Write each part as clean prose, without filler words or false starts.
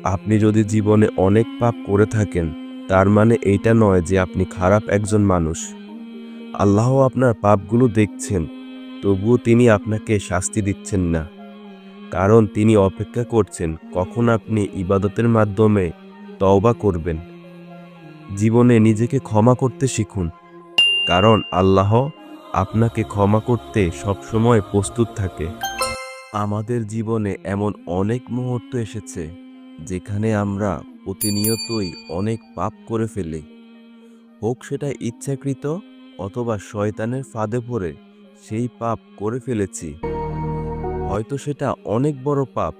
আপনি যদি জীবনে অনেক পাপ করে থাকেন, তার মানে এইটা নয় যে আপনি খারাপ একজন মানুষ। আল্লাহ আপনার পাপগুলো দেখছেন, তবুও তিনি আপনাকে শাস্তি দিচ্ছেন না। কারণ তিনি অপেক্ষা করছেন কখন আপনি ইবাদতের মাধ্যমে তওবা করবেন। জীবনে নিজেকে ক্ষমা করতে শিখুন, কারণ আল্লাহ আপনাকে ক্ষমা করতে সবসময় প্রস্তুত থাকে। আমাদের জীবনে এমন অনেক মুহূর্ত এসেছে যেখানে আমরা প্রতিনিয়তই অনেক পাপ করে ফেলি, হোক সেটা ইচ্ছাকৃত অথবা শয়তানের ফাঁদে পড়ে সেই পাপ করে ফেলেছি। হয়তো সেটা অনেক বড় পাপ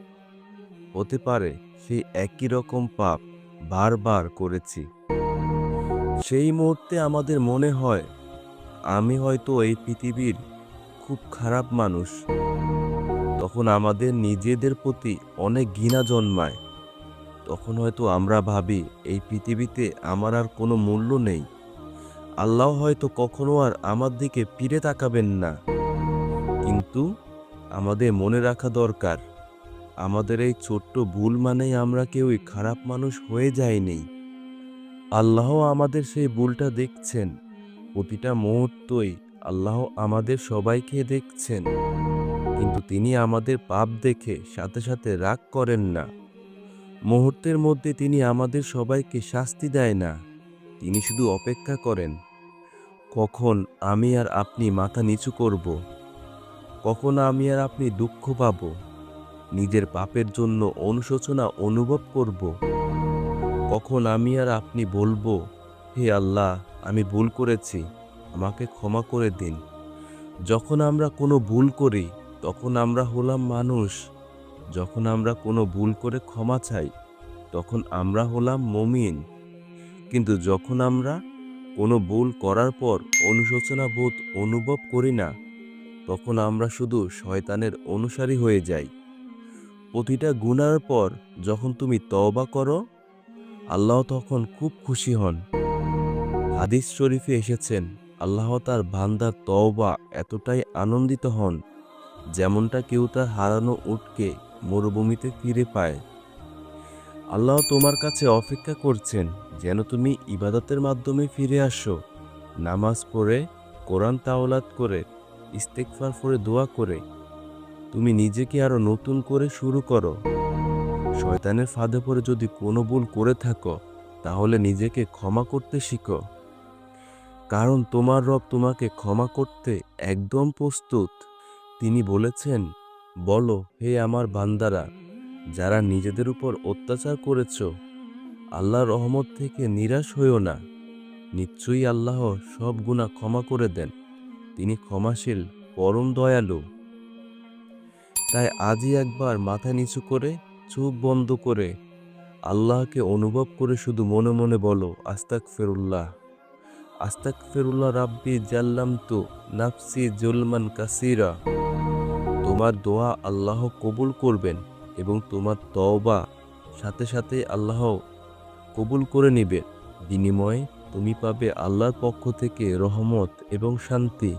হতে পারে, সেই একই রকম পাপ বারবার করেছি। সেই মুহূর্তে আমাদের মনে হয় আমি হয়তো এই পৃথিবীর খুব খারাপ মানুষ। তখন আমাদের নিজেদের প্রতি অনেক ঘৃণা জন্মায়। তখন হয়তো আমরা ভাবি এই পৃথিবীতে আমার আর কোনো মূল্য নেই। আল্লাহ হয়তো কখনো আর আমার দিকে ফিরে তাকাবেন না। কিন্তু আমাদের মনে রাখা দরকার, আমাদের এই ছোট্ট ভুল মানেই আমরা কেউই খারাপ মানুষ হয়ে যাইনি। আল্লাহ আমাদের সেই ভুলটা দেখছেন। প্রতিটা মুহূর্তই আল্লাহ আমাদের সবাইকে দেখছেন। কিন্তু তিনি আমাদের পাপ দেখে সাথে সাথে রাগ করেন না। মুহূর্তের মধ্যে তিনি আমাদের সবাইকে শাস্তি দেয় না। তিনি শুধু অপেক্ষা করেন কখন আমি আর আপনি মাথা নিচু করব, কখন আমি আর আপনি দুঃখ পাব, নিজের পাপের জন্য অনুশোচনা অনুভব করব, কখন আমি আর আপনি বলবো, হে আল্লাহ, আমি ভুল করেছি, আমাকে ক্ষমা করে দিন। যখন আমরা কোনো ভুল করি তখন আমরা হলাম মানুষ। যখন আমরা কোনো ভুল করে ক্ষমা চাই তখন আমরা হলাম মুমিন। কিন্তু যখন আমরা কোনো ভুল করার পর অনুশোচনা বোধ অনুভব করি না, তখন আমরা শুধু শয়তানের অনুসারী হয়ে যাই। প্রতিটা গুনার পর যখন তুমি তওবা করো, আল্লাহ তখন খুব খুশি হন। হাদিস শরীফে এসেছেন, আল্লাহ তার বান্দার তওবা এতটাই আনন্দিত হন যেমনটা কেউ তার হারানো উটকে মরুভূমিতে ফিরে পায়। আল্লাহ তোমার কাছে অপেক্ষা করছেন যেন তুমি ইবাদতের মাধ্যমে ফিরে আসো। নামাজ পড়ে, কোরআন তাওলাত করে, ইস্তেগফার করে, দোয়া করে তুমি নিজেকে আরো নতুন করে শুরু করো। শয়তানের ফাঁদে পড়ে যদি কোনো ভুল করে থাকো, তাহলে নিজেকে ক্ষমা করতে শিখো। কারণ তোমার রব তোমাকে ক্ষমা করতে একদম প্রস্তুত। তিনি বলেছেন, বলো হে আমার বান্দারা, যারা নিজেদের উপর অত্যাচার করেছ, আল্লাহর রহমত থেকে নিরাশ হইও না। নিশ্চয়ই আল্লাহ সব গুনাহ ক্ষমা করে দেন। তিনি ক্ষমাশীল, পরম দয়ালু। তাই আজই একবার মাথা নিচু করে, চোখ বন্ধ করে আল্লাহকে অনুভব করে শুধু মনে মনে বলো, আস্তাগফিরুল্লাহ, আস্তাগফিরুল্লাহ রাব্বি জাল্লামতু নাফসি জুলমান কাসীরা। তোমার দোয়া আল্লাহ কবুল করবেন এবং তোমার তওবা সাথে সাথে আল্লাহ কবুল করে নেবেন। বিনিময়ে তুমি পাবে আল্লাহর পক্ষ থেকে রহমত এবং শান্তি।